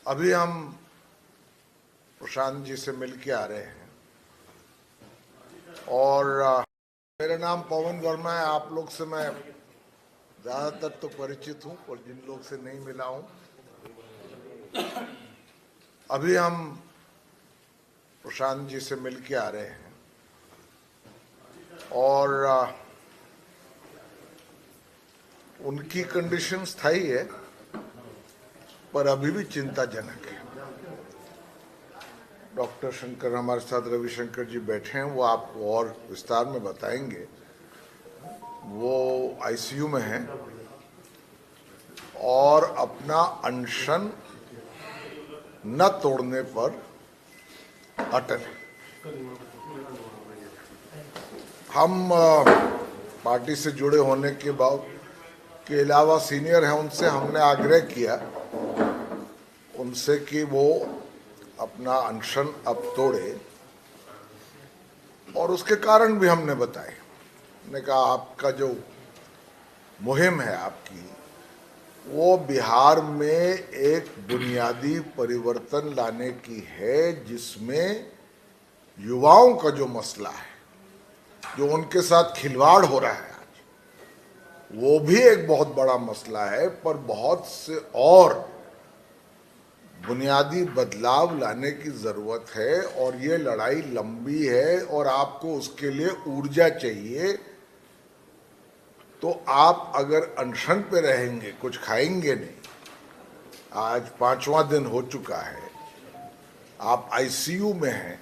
अभी हम प्रशांत जी से मिल के आ रहे हैं और मेरा नाम पवन वर्मा है। आप लोग से मैं ज़्यादातर तो परिचित हूं, और जिन लोग से नहीं मिला हूं, अभी हम प्रशांत जी से मिल के आ रहे हैं और उनकी कंडीशन स्थायी है, पर अभी भी चिंताजनक है। डॉक्टर शंकर हमारे साथ, रविशंकर जी बैठे हैं, वो आपको और विस्तार में बताएंगे। वो आईसीयू में हैं और अपना अनशन न तोड़ने पर अटल है। हम पार्टी से जुड़े होने के अलावा सीनियर हैं, उनसे हमने आग्रह किया उनसे कि वो अपना अनशन अब तोड़े, और उसके कारण भी हमने बताए। हमने कहा आपका जो मुहिम है आपकी, वो बिहार में एक बुनियादी परिवर्तन लाने की है, जिसमें युवाओं का जो मसला है, जो उनके साथ खिलवाड़ हो रहा है आज, वो भी एक बहुत बड़ा मसला है। पर बहुत से और बुनियादी बदलाव लाने की जरूरत है, और ये लड़ाई लंबी है और आपको उसके लिए ऊर्जा चाहिए। तो आप अगर अनशन पे रहेंगे, कुछ खाएंगे नहीं, आज 5वां दिन हो चुका है, आप आईसीयू में हैं,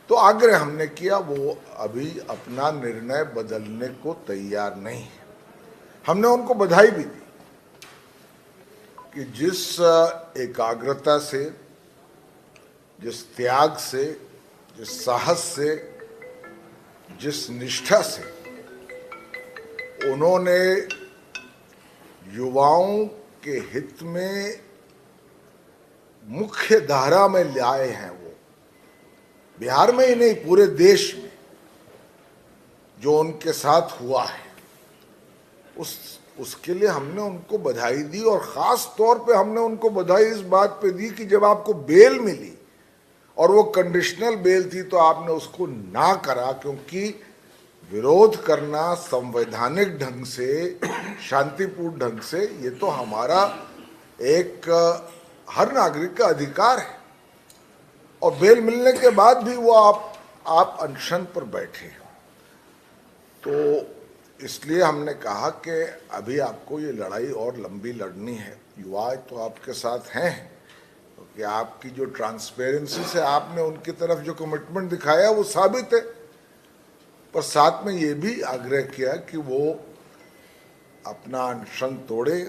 तो आग्रह हमने किया, वो अभी अपना निर्णय बदलने को तैयार नहीं है। हमने उनको बधाई भी दी कि जिस एकाग्रता से, जिस त्याग से, जिस साहस से, जिस निष्ठा से उन्होंने युवाओं के हित में मुख्य धारा में लाए हैं, वो बिहार में ही नहीं पूरे देश में जो उनके साथ हुआ है, उसके लिए हमने उनको बधाई दी। और खास तौर पे हमने उनको बधाई इस बात पे दी कि जब आपको बेल मिली और वो कंडीशनल बेल थी, तो आपने उसको ना करा, क्योंकि विरोध करना संवैधानिक ढंग से, शांतिपूर्ण ढंग से, ये तो हमारा एक हर नागरिक का अधिकार है। और बेल मिलने के बाद भी वो आप अनशन पर बैठे। तो इसलिए हमने कहा कि अभी आपको ये लड़ाई और लंबी लड़नी है। युवा तो आपके साथ हैं, क्योंकि आपकी जो ट्रांसपेरेंसी से आपने उनकी तरफ जो कमिटमेंट दिखाया वो साबित है। पर साथ में ये भी आग्रह किया कि वो अपना अनशन तोड़े।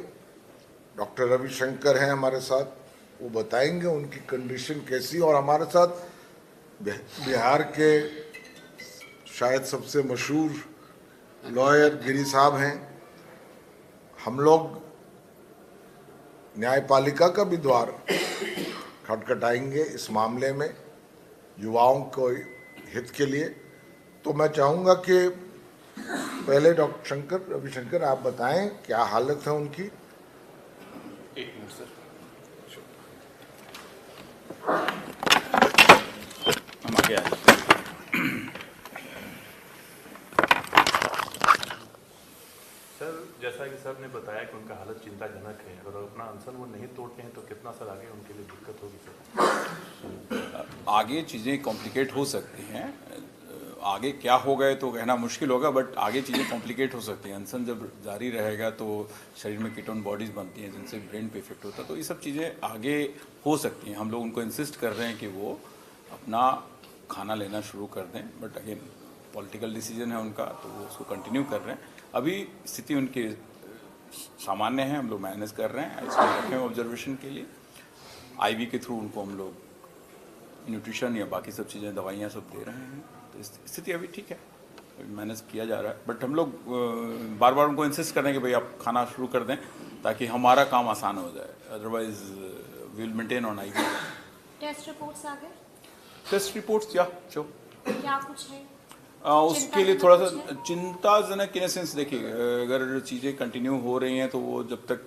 डॉक्टर रविशंकर हैं हमारे साथ, वो बताएंगे उनकी कंडीशन कैसी। और हमारे साथ बिहार के शायद सबसे मशहूर लॉयर गिरी साहब हैं। हम लोग न्यायपालिका का भी द्वार खटखटाएंगे इस मामले में युवाओं को हित के लिए। तो मैं चाहूँगा कि पहले डॉक्टर रविशंकर आप बताएं क्या हालत है उनकी। एक मिनट सर, हम आगे आ जाते हैं। सर, जैसा कि सर ने बताया कि उनका हालत चिंताजनक है, और अपना अनशन वो नहीं तोड़ते हैं तो कितना सर आगे उनके लिए दिक्कत होगी सर? आगे चीज़ें कॉम्प्लिकेट हो सकती हैं। आगे क्या हो गए तो कहना मुश्किल होगा, बट आगे चीज़ें कॉम्प्लिकेट हो सकती हैं। अनशन जब जारी रहेगा तो शरीर में कीटोन बॉडीज़ बनती हैं, जिनसे ब्रेन पे इफेक्ट होता है। तो ये सब चीज़ें आगे हो सकती हैं। हम लोग उनको इंसिस्ट कर रहे हैं कि वो अपना खाना लेना शुरू कर दें, बट अगेन पॉलिटिकल डिसीजन है उनका, तो वो उसको कंटिन्यू कर रहे हैं। अभी स्थिति उनकी सामान्य है, हम लोग मैनेज कर रहे हैं, इसमें रखें ऑब्जर्वेशन के लिए। आईवी के थ्रू उनको हम लोग न्यूट्रिशन या बाकी सब चीज़ें, दवाइयाँ सब दे रहे हैं। तो स्थिति अभी ठीक है, मैनेज किया जा रहा है। बट हम लोग बार बार उनको इंसिस्ट कर रहे हैं कि भाई आप खाना शुरू कर दें, ताकि हमारा काम आसान हो जाए। Otherwise will maintain on IV. Test reports आ गए? टेस्ट रिपोर्ट्स या जो क्या कुछ है? उसके लिए थोड़ा सा चिंताजनक इन सेंस देखिए, अगर चीज़ें कंटिन्यू हो रही हैं तो वो जब तक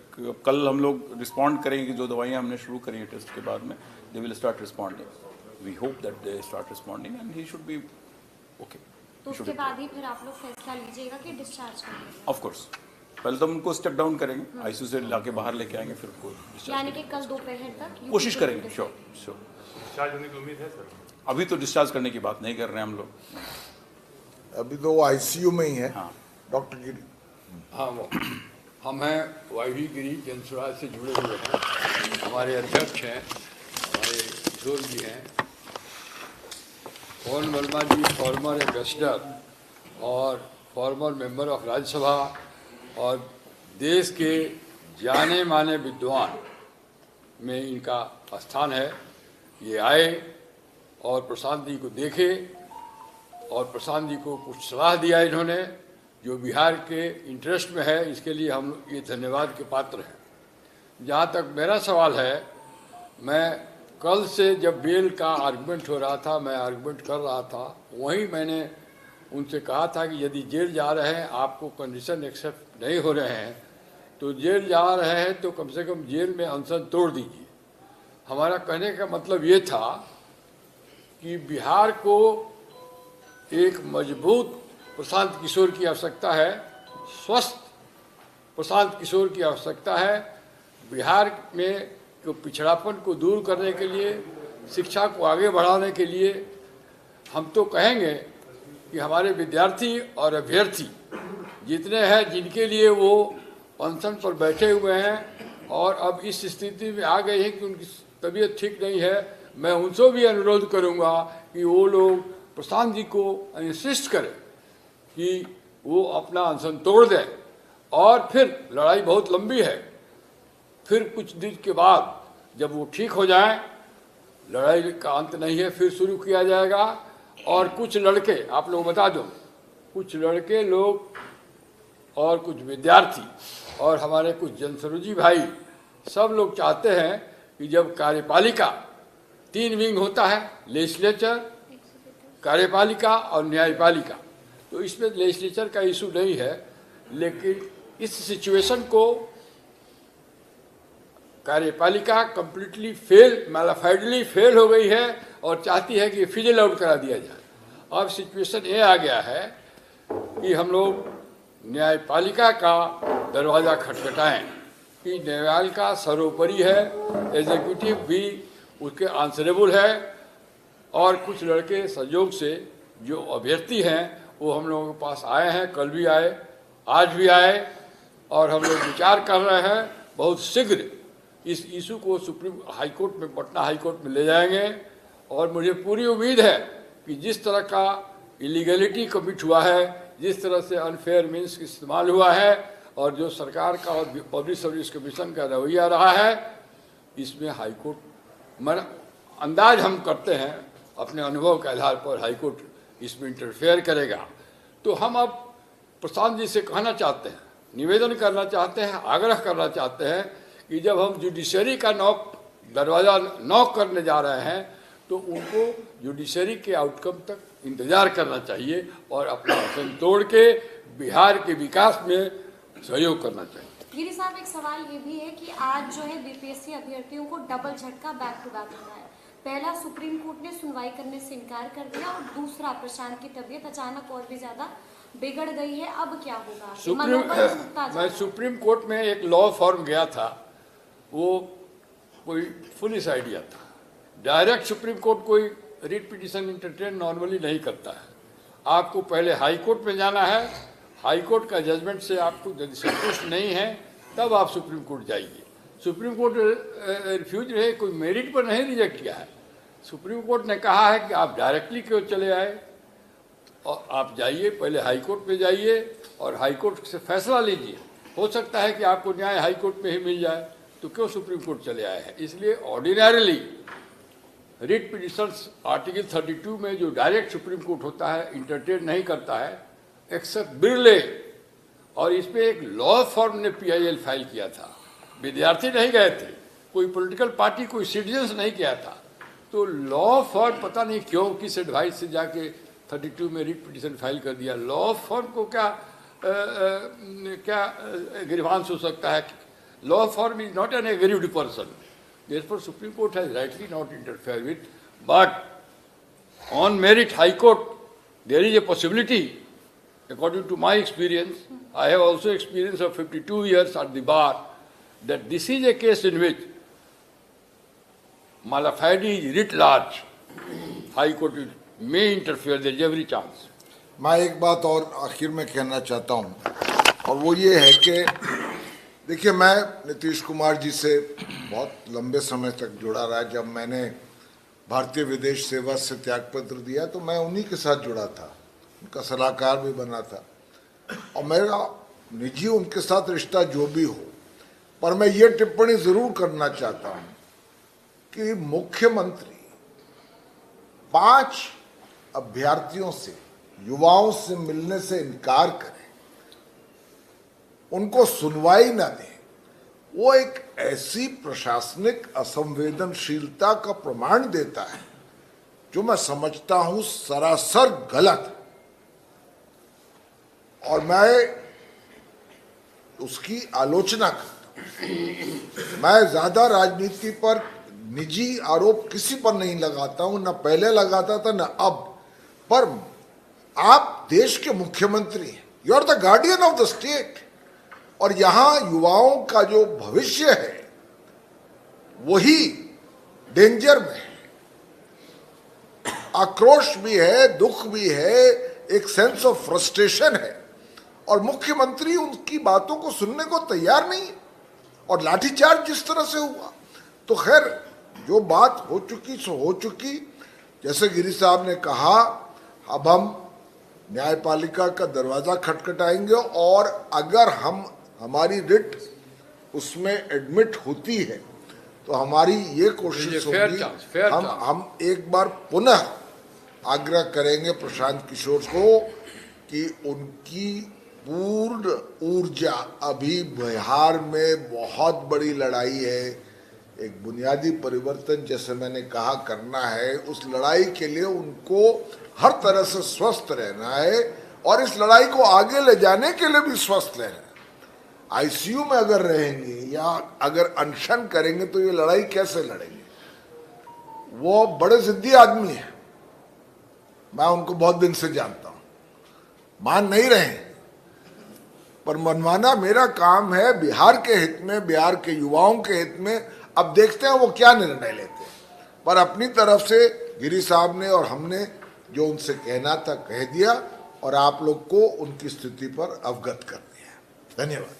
कल हम लोग रिस्पॉन्ड करेंगे कि जो दवाइयाँ हमने शुरू करी हैं टेस्ट के बाद में, they will start responding, we hope that they start responding and he should be okay. तो उसके बाद ही फिर आप लोग फैसला लीजिएगा कि डिस्चार्ज करेंगे? ऑफ कोर्स पहले तो हम उनको स्टेप डाउन करेंगे, आईसीयू से लाके बाहर लेके आएंगे, फिर उनको यानी डिस्चार्ज कि कल दोपहर तक कोशिश करेंगे। Sure sure. डिस्चार्ज होने की उम्मीद है सर? अभी तो डिस्चार्ज करने की बात नहीं कर रहे हैं हम लोग। अभी तो वो आईसीयू में ही है। हाँ। डॉक्टर गिरी। हाँ, हम हैं वाईवी गिरी जनसुराज से जुड़े हुए हैं। हमारे अध्यक्ष हैं, हमारे किशोर जी हैं, पवन वर्मा जी फॉर्मर एम्बेसडर और फॉर्मर मेंबर ऑफ राज्यसभा और देश के जाने माने विद्वान में इनका स्थान है। ये आए और प्रशांत जी को देखे और प्रशांत जी को कुछ सलाह दिया इन्होंने जो बिहार के इंटरेस्ट में है, इसके लिए हम ये धन्यवाद के पात्र हैं। जहाँ तक मेरा सवाल है, मैं कल से जब बेल का आर्गुमेंट हो रहा था, मैं आर्गुमेंट कर रहा था, वहीं मैंने उनसे कहा था कि यदि जेल जा रहे हैं, आपको कंडीशन एक्सेप्ट नहीं हो रहे हैं, तो जेल जा रहे हैं तो कम से कम जेल में अनशन तोड़ दीजिए। हमारा कहने का मतलब ये था कि बिहार को एक मजबूत प्रशांत किशोर की आवश्यकता है, स्वस्थ प्रशांत किशोर की आवश्यकता है। बिहार में को पिछड़ापन को दूर करने के लिए, शिक्षा को आगे बढ़ाने के लिए हम तो कहेंगे कि हमारे विद्यार्थी और अभ्यर्थी जितने हैं, जिनके लिए वो अनशन पर बैठे हुए हैं और अब इस स्थिति में आ गए हैं कि उनकी तबीयत ठीक नहीं है, मैं उनसे भी अनुरोध करूंगा कि वो लोग प्रशांत जी को इंसिस्ट करें कि वो अपना अनशन तोड़ दें। और फिर लड़ाई बहुत लंबी है, फिर कुछ दिन के बाद जब वो ठीक हो जाए, लड़ाई का अंत नहीं है, फिर शुरू किया जाएगा। और कुछ लड़के, आप लोग बता दो, कुछ लड़के लोग और कुछ विद्यार्थी और हमारे कुछ जनसरोजी भाई सब लोग चाहते हैं कि जब कार्यपालिका 3 विंग होता है, लेजिस्लेचर, कार्यपालिका और न्यायपालिका, तो इसमें लेजिस्लेचर का इशू नहीं है, लेकिन इस सिचुएशन को कार्यपालिका कंप्लीटली फेल, मैलाफाइडली फेल हो गई है और चाहती है कि फिजल आउट करा दिया जाए। अब सिचुएशन ये आ गया है कि हम लोग न्यायपालिका का दरवाज़ा खटखटाएं कि न्यायपालिका सर्वोपरि है, एग्जीक्यूटिव भी उसके आंसरेबल है। और कुछ लड़के संयोग से जो अभ्यर्थी हैं वो हम लोगों के पास आए हैं, कल भी आए, आज भी आए, और हम लोग विचार कर रहे हैं बहुत शीघ्र इस इशू को सुप्रीम हाई कोर्ट में, पटना हाई कोर्ट में ले जाएंगे। और मुझे पूरी उम्मीद है कि जिस तरह का इलीगलिटी कमिट हुआ है, जिस तरह से अनफेयर मीन्स इस्तेमाल हुआ है और जो सरकार का और पब्लिक सर्विस कमीशन का रवैया रहा है, इसमें हाई कोर्ट मन अंदाज हम करते हैं अपने अनुभव के आधार पर हाई कोर्ट इसमें इंटरफेयर करेगा। तो हम अब प्रशांत जी से कहना चाहते हैं, निवेदन करना चाहते हैं, आग्रह करना चाहते हैं कि जब हम जुडिशरी का दरवाज़ा नॉक करने जा रहे हैं तो उनको जुडिशरी के आउटकम तक इंतज़ार करना चाहिए और अपना आसन तोड़ के बिहार के विकास में सहयोग करना चाहिए। गिरी साहब, एक सवाल ये भी है कि आज जो है बीपीएससी अभ्यर्थियों को डबल झटका बैक टू बैक मिला है। पहला, सुप्रीम कोर्ट ने सुनवाई करने से इनकार कर दिया, और दूसरा, प्रशांत की तबीयत अचानक और भी ज्यादा बिगड़ गई है। अब क्या होगा? मैं सुप्रीम कोर्ट में एक लॉ फॉर्म गया था, वो कोई फुलिश आइडिया था। डायरेक्ट सुप्रीम कोर्ट कोई रिट पिटीशन इंटरटेन नॉर्मली नहीं करता है। आपको पहले हाई कोर्ट में जाना है, हाई कोर्ट का जजमेंट से आपको यदि संतुष्ट नहीं है तब आप सुप्रीम कोर्ट जाइए। सुप्रीम कोर्ट रिफ्यूज रहे, कोई मेरिट पर नहीं रिजेक्ट किया है। सुप्रीम कोर्ट ने कहा है कि आप डायरेक्टली क्यों चले आए, और आप जाइए, पहले हाई कोर्ट में जाइए और हाई कोर्ट से फैसला लीजिए। हो सकता है कि आपको न्याय हाई कोर्ट में ही मिल जाए, तो क्यों सुप्रीम कोर्ट चले आए हैं। इसलिए ऑर्डिनरीली रिट पिटिशंस आर्टिकल 32 में जो डायरेक्ट सुप्रीम कोर्ट होता है इंटरटेन नहीं करता है, एक्सेप्ट बिरले। और इस पर एक लॉ फॉर्म ने PIL फाइल किया था, विद्यार्थी नहीं गए थे, कोई पॉलिटिकल पार्टी, कोई सिटीजन्स नहीं किया था। तो लॉ फॉर्म पता नहीं क्यों किस एडवाइस से जाके 32 में रिट पिटीशन फाइल कर दिया। लॉ फर्म को क्या ग्रीवांस हो सकता है? Law firm is not an aggrieved person, therefore Supreme Court has rightly not interfered with, but on merit High Court there is a possibility, according to my experience, I have also experience of 52 years at the bar, that this is a case in which malafide is writ large. High Court may interfere, there is every chance. मैं एक बात और आखिर में कहना चाहता हूँ, और वो ये है कि देखिए, मैं नीतीश कुमार जी से बहुत लंबे समय तक जुड़ा रहा। जब मैंने भारतीय विदेश सेवा से त्यागपत्र दिया तो मैं उन्हीं के साथ जुड़ा था, उनका सलाहकार भी बना था, और मेरा निजी उनके साथ रिश्ता जो भी हो, पर मैं ये टिप्पणी ज़रूर करना चाहता हूँ कि मुख्यमंत्री 5 अभ्यर्थियों से, युवाओं से मिलने से इनकार करें, उनको सुनवाई न दें, वो एक ऐसी प्रशासनिक असंवेदनशीलता का प्रमाण देता है जो मैं समझता हूं सरासर गलत है, और मैं उसकी आलोचना करता हूं। मैं ज्यादा राजनीति पर निजी आरोप किसी पर नहीं लगाता हूं, न पहले लगाता था न अब, पर आप देश के मुख्यमंत्री हैं, you are the guardian of the state, और यहां युवाओं का जो भविष्य है वही डेंजर में है। आक्रोश भी है, दुख भी है, एक सेंस ऑफ फ्रस्ट्रेशन है, और मुख्यमंत्री उनकी बातों को सुनने को तैयार नहीं, और लाठीचार्ज जिस तरह से हुआ, तो खैर जो बात हो चुकी सो हो चुकी। जैसे गिरी साहब ने कहा, अब हम न्यायपालिका का दरवाजा खटखटाएंगे, और अगर हमारी रिट उसमें एडमिट होती है तो हमारी ये कोशिश होगी, हम एक बार पुनः आग्रह करेंगे प्रशांत किशोर को कि उनकी पूर्ण ऊर्जा, अभी बिहार में बहुत बड़ी लड़ाई है, एक बुनियादी परिवर्तन जैसे मैंने कहा करना है, उस लड़ाई के लिए उनको हर तरह से स्वस्थ रहना है, और इस लड़ाई को आगे ले जाने के लिए भी स्वस्थ रहना है। आईसीयू में अगर रहेंगे या अगर अनशन करेंगे तो ये लड़ाई कैसे लड़ेंगे? वो बड़े जिद्दी आदमी है, मैं उनको बहुत दिन से जानता हूं, मान नहीं रहे, पर मनवाना मेरा काम है, बिहार के हित में, बिहार के युवाओं के हित में। अब देखते हैं वो क्या निर्णय लेते हैं, पर अपनी तरफ से गिरी साहब ने और हमने जो उनसे कहना था कह दिया, और आप लोग को उनकी स्थिति पर अवगत कर दिया। धन्यवाद।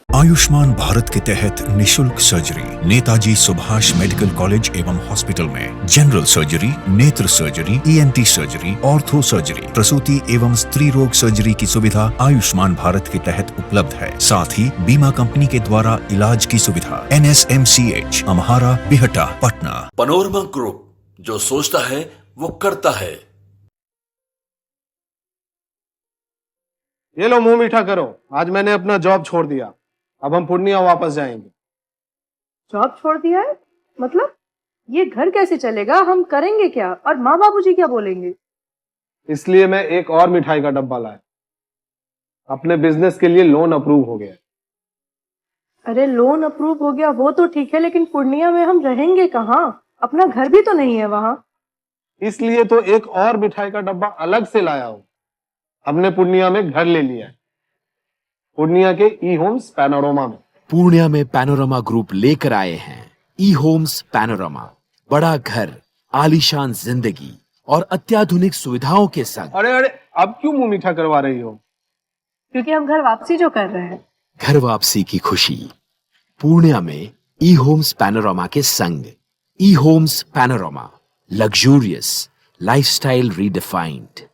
आयुष्मान भारत के तहत निशुल्क surgery Netaji Subhash medical college एवं हॉस्पिटल में जनरल सर्जरी, नेत्र surgery, ENT surgery, ortho surgery, प्रसूति एवं स्त्री रोग सर्जरी की सुविधा आयुष्मान भारत के तहत उपलब्ध है। साथ ही बीमा कंपनी के द्वारा इलाज की सुविधा। NSMCH, Amhara, Bihta, Patna. Panorama group, जो सोचता है वो करता है। ये लो, मुंह मीठा करो, आज मैंने अपना जॉब छोड़ दिया, अब हम पूर्णिया वापस जाएंगे। जॉब छोड़ दिया है? मतलब ये घर कैसे चलेगा? हम करेंगे क्या? और माँ बाबूजी क्या बोलेंगे? इसलिए मैं एक और मिठाई का डब्बा लाया, अपने बिजनेस के लिए लोन अप्रूव हो गया। अरे लोन अप्रूव हो गया वो तो ठीक है, लेकिन पूर्णिया में हम रहेंगे कहाँ? अपना घर भी तो नहीं है वहाँ। इसलिए तो एक और मिठाई का डब्बा अलग से लाया हूँ। हमने पूर्णिया में घर ले लिया है, पूर्णिया के ई होम्स पैनोरमा में। पूर्णिया में पैनोरमा ग्रुप लेकर आए हैं ई होम्स पैनोरमा, बड़ा घर, आलीशान जिंदगी और अत्याधुनिक सुविधाओं के संग। अरे अरे, अब क्यों मुंह मीठा करवा रही हो? क्योंकि हम घर वापसी जो कर रहे हैं। घर वापसी की खुशी पूर्णिया में ई होम्स पैनोरमा के संग। ई homes Panorama, luxurious lifestyle redefined.